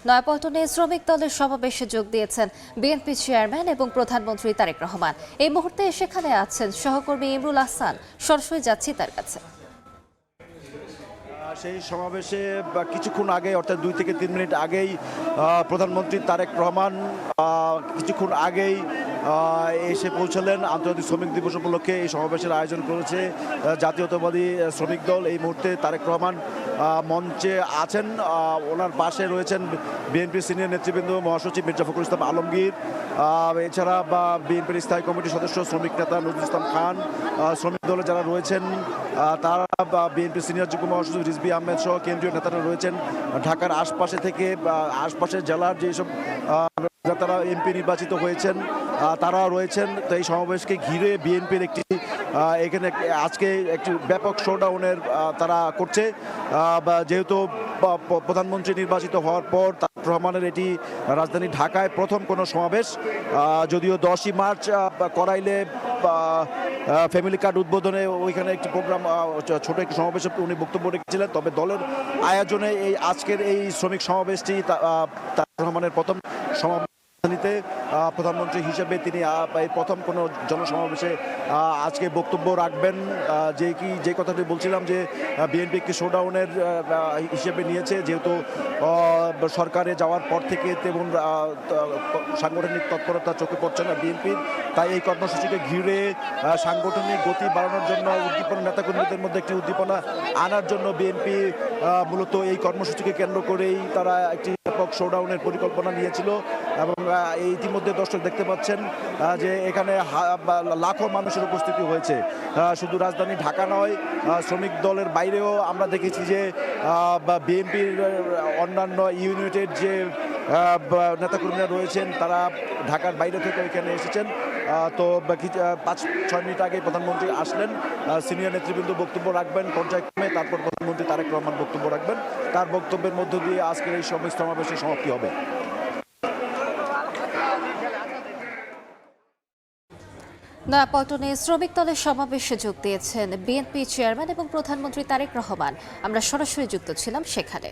নয়াপল্টনে শ্রমিক দলের সমাবেশে যোগ দিয়েছেন বিএনপি চেয়ারম্যান এবং প্রধানমন্ত্রী তারেক রহমান। এই মুহূর্তে সেখানে আছেন সহকর্মী ইমরুল আহসান। সরাসরি যাচ্ছি তার কাছে। সেই সমাবেশে কিছুক্ষণ আগে অর্থাৎ 2 থেকে 3 মিনিট আগেই প্রধানমন্ত্রী তারেক রহমান কিছুক্ষণ আগেই এসে পৌঁছালেন। আন্তর্জাতিক শ্রমিক দিবস উপলক্ষে এই সমাবেশের আয়োজন করেছে জাতীয়তাবাদী শ্রমিক দল। এই মুহূর্তে তারেক রহমান মঞ্চে আছেন, ওনার পাশে রয়েছেন বিএনপির সিনিয়র নেতৃবৃন্দ মহাসচিব মির্জা ফখরুল ইসলাম আলমগীর, এছাড়া বিএনপির স্থায়ী কমিটির সদস্য শ্রমিক নেতা নজরুল ইসলাম খান, শ্রমিক দলে যারা রয়েছেন তারা বিএনপির সিনিয়র যুগ্ম মহাসচিব রিজভী আহমেদ সহ কেন্দ্রীয় নেতারা রয়েছেন। ঢাকার আশপাশে থেকে আশপাশের জেলার যেসব তারা এমপি নির্বাচিত হয়েছেন তারা রয়েছেন। তো এই সমাবেশকে ঘিরে বিএনপির এখানে আজকে একটি ব্যাপক শোডাউনের তারা করছে। যেহেতু প্রধানমন্ত্রী নির্বাচিত হওয়ার পর তারেক রহমানের এটি রাজধানী ঢাকায় প্রথম কোনো সমাবেশ। যদিও 10ই মার্চ করাইলে ফ্যামিলি কার্ড উদ্বোধনে ওইখানে একটি প্রোগ্রাম, ছোট একটি সমাবেশে উনি বক্তব্য রেখেছিলেন। তবে দলের আয়োজনে এই আজকের এই শ্রমিক সমাবেশটি তারেক রহমানের প্রথম সমাবেশ। প্রধানমন্ত্রী হিসেবে তিনি এই প্রথম কোনো জনসমাবেশে আজকে বক্তব্য রাখবেন। যে কথাটি বলছিলাম যে বিএনপি একটি শোডাউনের হিসেবে নিয়েছে, যেহেতু সরকারে যাওয়ার পর থেকে তেমন সাংগঠনিক তৎপরতা চোখে পড়ছে না বিএনপির। তাই এই কর্মসূচিকে ঘিরে সাংগঠনিক গতি বাড়ানোর জন্য উদ্দীপনা, নেতাকর্মীদের মধ্যে একটি উদ্দীপনা আনার জন্য বিএনপি মূলত এই কর্মসূচিকে কেন্দ্র করেই তারা একটি ব্যাপক শোডাউনের পরিকল্পনা নিয়েছিল। এবং ইতিমধ্যে দর্শক দেখতে পাচ্ছেন যে এখানে লাখো মানুষের উপস্থিতি হয়েছে। শুধু রাজধানী ঢাকা নয়, শ্রমিক দলের বাইরেও আমরা দেখেছি যে বিএনপির অন্যান্য ইউনিটের যে নেতাকর্মীরা রয়েছেন তারা ঢাকার বাইরে থেকে এখানে এসেছেন। তো 5-6 মিনিট আগে প্রধানমন্ত্রী আসলেন, সিনিয়র নেতৃবৃন্দ বক্তব্য রাখবেন পর্যায়ক্রমে, তারপর প্রধানমন্ত্রী তারেক রহমান বক্তব্য রাখবেন। তার বক্তব্যের মধ্য দিয়ে আজকের এই শ্রমিক সমাবেশের সমাপ্তি হবে। নয়াপল্টনে শ্রমিক দলের সমাবেশে যোগ দিয়েছেন বিএনপি চেয়ারম্যান এবং প্রধানমন্ত্রী তারেক রহমান। আমরা সরাসরি যুক্ত ছিলাম সেখানে।